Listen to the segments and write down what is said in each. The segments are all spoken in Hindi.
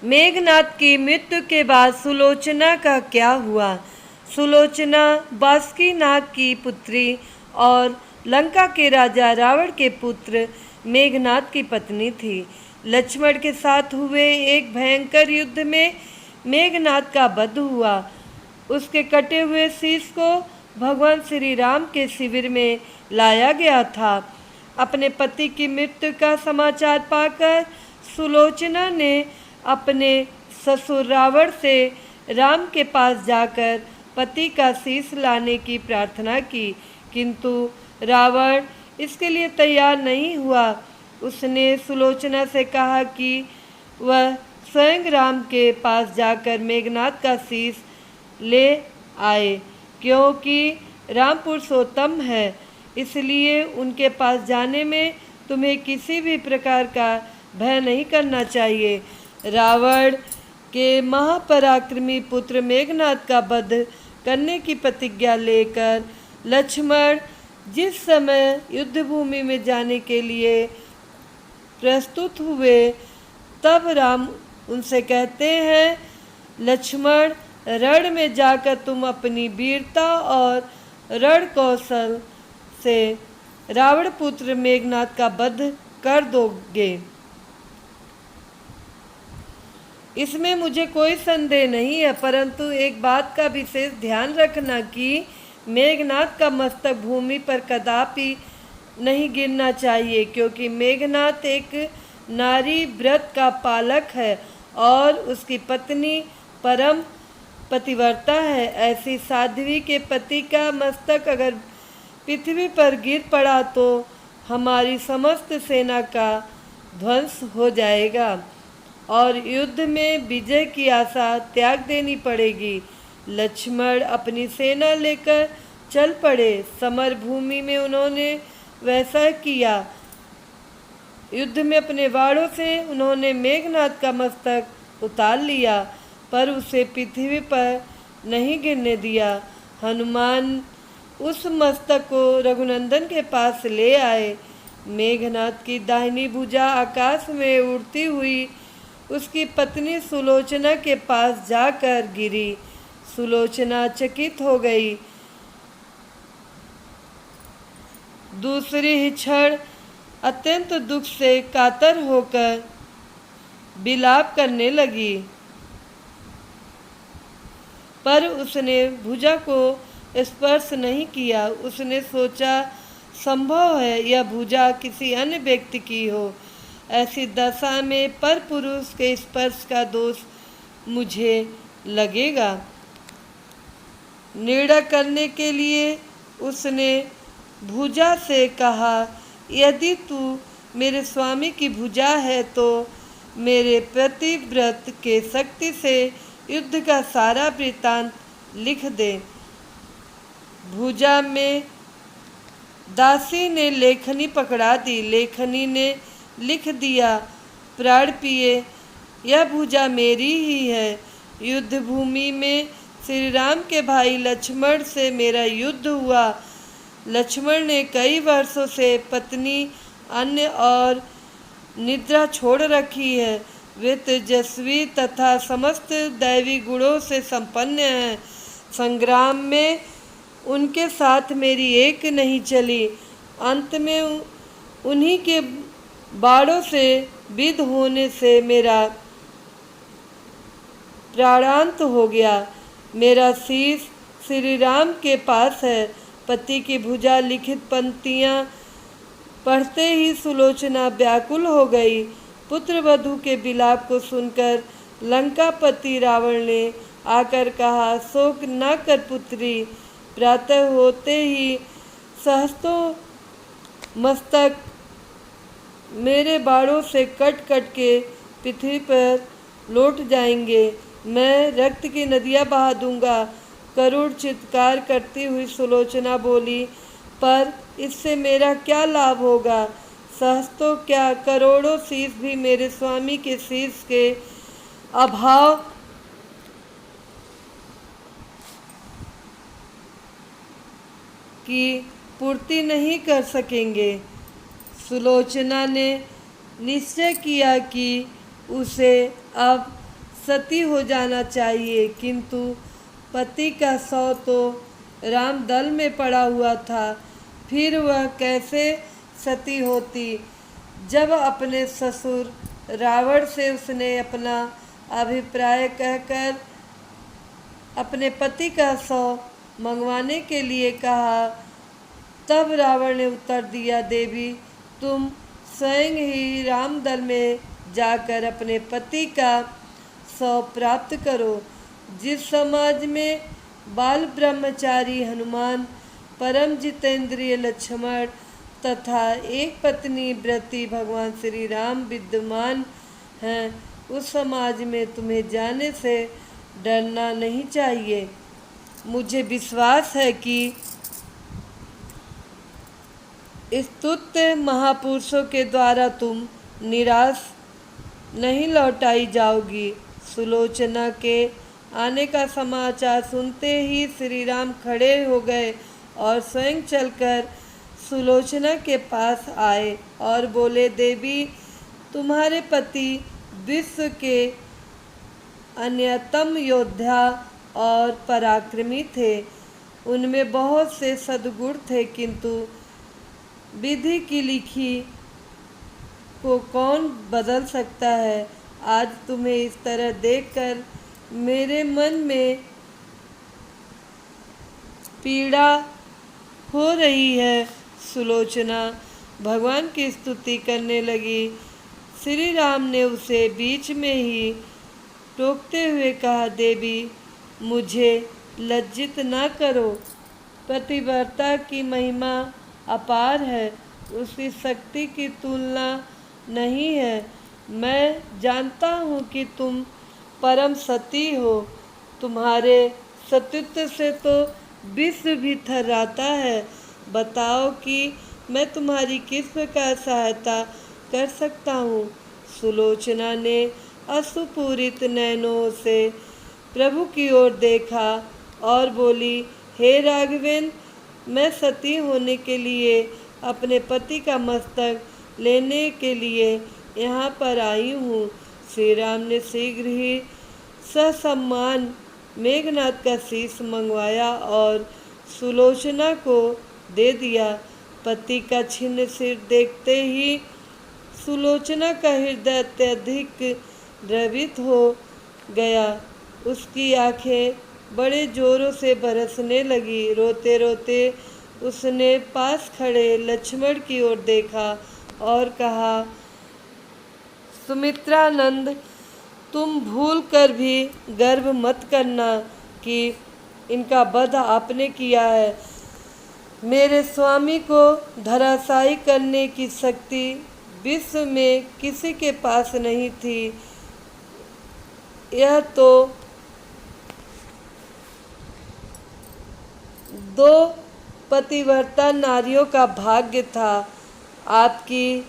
मेघनाद की मृत्यु के बाद सुलोचना का क्या हुआ? सुलोचना बासुकीनाग की पुत्री और लंका के राजा रावण के पुत्र मेघनाद की पत्नी थी। लक्ष्मण के साथ हुए एक भयंकर युद्ध में मेघनाद का वध हुआ। उसके कटे हुए शीश को भगवान श्री राम के शिविर में लाया गया था। अपने पति की मृत्यु का समाचार पाकर सुलोचना ने अपने ससुर रावण से राम के पास जाकर पति का शीश लाने की प्रार्थना की, किंतु रावण इसके लिए तैयार नहीं हुआ। उसने सुलोचना से कहा कि वह स्वयं राम के पास जाकर मेघनाद का शीश ले आए, क्योंकि राम पुरुषोत्तम है, इसलिए उनके पास जाने में तुम्हें किसी भी प्रकार का भय नहीं करना चाहिए। रावण के महापराक्रमी पुत्र मेघनाद का वध करने की प्रतिज्ञा लेकर लक्ष्मण जिस समय युद्धभूमि में जाने के लिए प्रस्तुत हुए, तब राम उनसे कहते हैं, लक्ष्मण, रण में जाकर तुम अपनी वीरता और रण कौशल से रावण पुत्र मेघनाद का वध कर दोगे। इसमें मुझे कोई संदेह नहीं है, परंतु एक बात का विशेष ध्यान रखना कि मेघनाद का मस्तक भूमि पर कदापि नहीं गिरना चाहिए, क्योंकि मेघनाद एक नारी व्रत का पालक है और उसकी पत्नी परम पतिव्रता है। ऐसी साध्वी के पति का मस्तक अगर पृथ्वी पर गिर पड़ा तो हमारी समस्त सेना का ध्वंस हो जाएगा और युद्ध में विजय की आशा त्याग देनी पड़ेगी। लक्ष्मण अपनी सेना लेकर चल पड़े। समर भूमि में उन्होंने वैसा किया। युद्ध में अपने वाड़ों से उन्होंने मेघनाद का मस्तक उतार लिया, पर उसे पृथ्वी पर नहीं गिरने दिया। हनुमान उस मस्तक को रघुनंदन के पास ले आए। मेघनाद की दाहिनी भुजा आकाश में उड़ती हुई उसकी पत्नी सुलोचना के पास जाकर गिरी। सुलोचना चकित हो गई। दूसरी ही क्षण अत्यंत दुख से कातर होकर विलाप करने लगी, पर उसने भुजा को स्पर्श नहीं किया। उसने सोचा, संभव है यह भुजा किसी अन्य व्यक्ति की हो। ऐसी दशा में पर पुरुष के स्पर्श का दोष मुझे लगेगा। निर्णय करने के लिए उसने भुजा से कहा, यदि तू मेरे स्वामी की भुजा है तो मेरे प्रतिव्रत के शक्ति से युद्ध का सारा वृत्तांत लिख दे। भुजा में दासी ने लेखनी पकड़ा दी। लेखनी ने लिख दिया, प्राण पिए, यह भुजा मेरी ही है। युद्ध भूमि में श्री राम के भाई लक्ष्मण से मेरा युद्ध हुआ। लक्ष्मण ने कई वर्षों से पत्नी, अन्न और निद्रा छोड़ रखी है। वे तेजस्वी तथा समस्त दैवी गुणों से संपन्न हैं। संग्राम में उनके साथ मेरी एक नहीं चली। अंत में उन्हीं के बाणों से विद्ध होने से मेरा प्राणांत हो गया। मेरा शीश श्री राम के पास है। पति की भुजा लिखित पंक्तियाँ पढ़ते ही सुलोचना व्याकुल हो गई। पुत्र वधू के विलाप को सुनकर लंकापति रावण ने आकर कहा, शोक न कर पुत्री, प्रातः होते ही सहस्त्रों मस्तक मेरे बाणों से कट कट के पृथ्वी पर लौट जाएंगे। मैं रक्त की नदियाँ बहा दूंगा। करुण चित्कार करती हुई सुलोचना बोली, पर इससे मेरा क्या लाभ होगा? सहस्त्रों क्या करोड़ों शीश भी मेरे स्वामी के शीश के अभाव की पूर्ति नहीं कर सकेंगे। सुलोचना ने निश्चय किया कि उसे अब सती हो जाना चाहिए, किंतु पति का शव तो राम दल में पड़ा हुआ था, फिर वह कैसे सती होती। जब अपने ससुर रावण से उसने अपना अभिप्राय कहकर अपने पति का शव मंगवाने के लिए कहा, तब रावण ने उत्तर दिया, देवी तुम स्वयं ही रामदल में जाकर अपने पति का शव प्राप्त करो। जिस समाज में बाल ब्रह्मचारी हनुमान, परम जितेंद्रिय लक्ष्मण तथा एक पत्नी व्रती भगवान श्री राम विद्यमान हैं, उस समाज में तुम्हें जाने से डरना नहीं चाहिए। मुझे विश्वास है कि स्तुत्य महापुरुषों के द्वारा तुम निराश नहीं लौटाई जाओगी। सुलोचना के आने का समाचार सुनते ही श्री राम खड़े हो गए और स्वयं चलकर सुलोचना के पास आए और बोले, देवी तुम्हारे पति विश्व के अन्यतम योद्धा और पराक्रमी थे। उनमें बहुत से सद्गुण थे, किंतु विधि की लिखी को कौन बदल सकता है। आज तुम्हें इस तरह देखकर मेरे मन में पीड़ा हो रही है। सुलोचना भगवान की स्तुति करने लगी। श्री राम ने उसे बीच में ही टोकते हुए कहा, देवी मुझे लज्जित ना करो। पतिव्रता की महिमा अपार है, उसकी शक्ति की तुलना नहीं है। मैं जानता हूँ कि तुम परम सती हो। तुम्हारे सतीत्व से तो विश्व भी थर्राता है। बताओ कि मैं तुम्हारी किस प्रकार सहायता कर सकता हूँ। सुलोचना ने अश्रुपूरित नयनों से प्रभु की ओर देखा और बोली, हे राघवेंद्र, मैं सती होने के लिए अपने पति का मस्तक लेने के लिए यहाँ पर आई हूँ। श्री राम ने शीघ्र ही ससम्मान मेघनाथ का शीश मंगवाया और सुलोचना को दे दिया। पति का छिन्न सिर देखते ही सुलोचना का हृदय अत्यधिक द्रवित हो गया। उसकी आंखें बड़े जोरों से बरसने लगी। रोते रोते उसने पास खड़े लक्ष्मण की ओर देखा और कहा, सुमित्रानंद, तुम भूल कर भी गर्व मत करना कि इनका वध आपने किया है। मेरे स्वामी को धराशायी करने की शक्ति विश्व में किसी के पास नहीं थी। यह तो दो पतिव्रता नारियों का भाग्य था। आपकी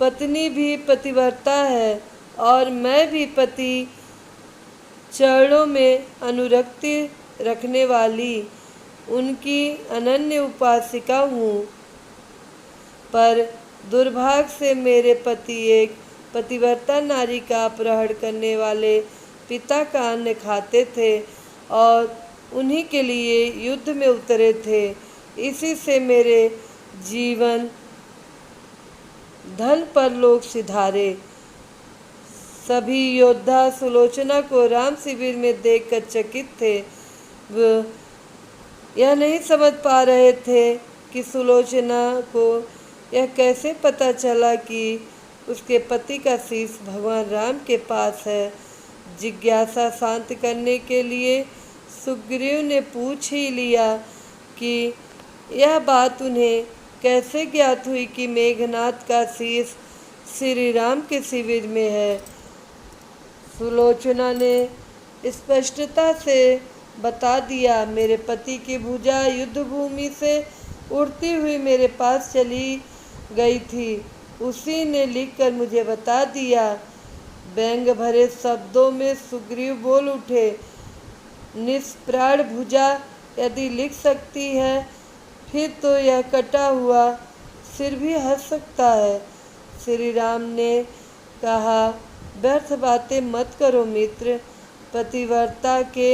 पत्नी भी पतिव्रता है और मैं भी पति चरणों में अनुरक्ति रखने वाली उनकी अनन्य उपासिका हूँ। पर दुर्भाग्य से मेरे पति एक पतिव्रता नारी का अपहरण करने वाले पिता का अन्न खाते थे और उन्हीं के लिए युद्ध में उतरे थे। इसी से मेरे जीवन धन परलोक सिधारे। सभी योद्धा सुलोचना को राम शिविर में देखकर चकित थे। वे यह नहीं समझ पा रहे थे कि सुलोचना को यह कैसे पता चला कि उसके पति का शीश भगवान राम के पास है। जिज्ञासा शांत करने के लिए सुग्रीव ने पूछ ही लिया कि यह बात उन्हें कैसे ज्ञात हुई कि मेघनाथ का शीश श्री राम के शिविर में है। सुलोचना ने स्पष्टता से बता दिया, मेरे पति की भुजा युद्ध भूमि से उड़ती हुई मेरे पास चली गई थी। उसी ने लिखकर मुझे बता दिया। व्यंग भरे शब्दों में सुग्रीव बोल उठे, निष्प्राण भुजा यदि लिख सकती है, फिर तो यह कटा हुआ सिर भी हंस सकता है। श्री राम ने कहा, व्यर्थ बातें मत करो मित्र। पतिव्रता के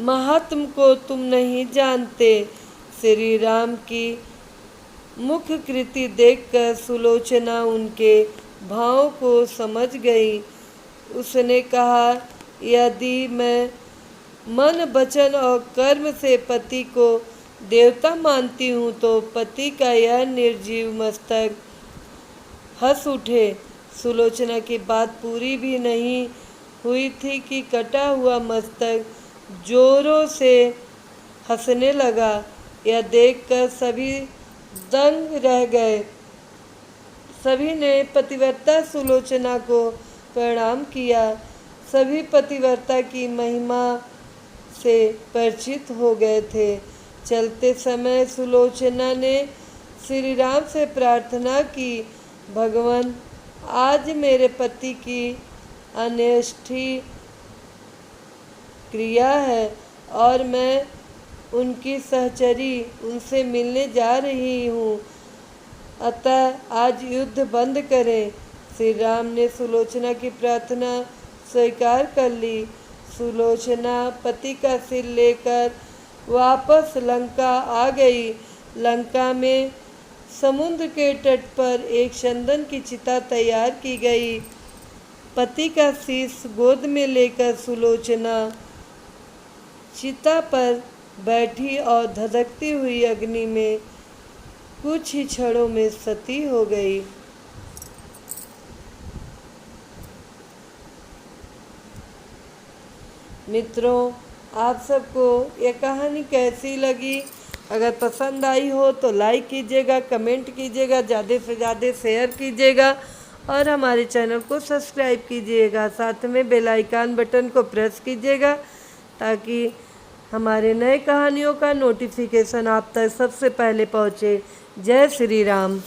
महात्म को तुम नहीं जानते। श्री राम की मुख्य कृति देखकर सुलोचना उनके भाव को समझ गई। उसने कहा, यदि मैं मन वचन और कर्म से पति को देवता मानती हूँ तो पति का यह निर्जीव मस्तक हंस उठे। सुलोचना की बात पूरी भी नहीं हुई थी कि कटा हुआ मस्तक जोरों से हंसने लगा। यह देखकर सभी दंग रह गए। सभी ने पतिव्रता सुलोचना को प्रणाम किया। सभी पतिव्रता की महिमा से परिचित हो गए थे। चलते समय सुलोचना ने श्री राम से प्रार्थना की, भगवान, आज मेरे पति की अन्येष्टि क्रिया है और मैं उनकी सहचरी उनसे मिलने जा रही हूँ, अतः आज युद्ध बंद करें। श्री राम ने सुलोचना की प्रार्थना स्वीकार कर ली। सुलोचना पति का सिर लेकर वापस लंका आ गई। लंका में समुद्र के तट पर एक चंदन की चिता तैयार की गई। पति का शीश गोद में लेकर सुलोचना चिता पर बैठी और धधकती हुई अग्नि में कुछ ही क्षणों में सती हो गई। मित्रों, आप सबको यह कहानी कैसी लगी? अगर पसंद आई हो तो लाइक कीजिएगा, कमेंट कीजिएगा, ज़्यादा से ज़्यादा शेयर कीजिएगा और हमारे चैनल को सब्सक्राइब कीजिएगा। साथ में बेल आइकन बटन को प्रेस कीजिएगा ताकि हमारे नए कहानियों का नोटिफिकेशन आप तक सबसे पहले पहुँचे। जय श्री राम।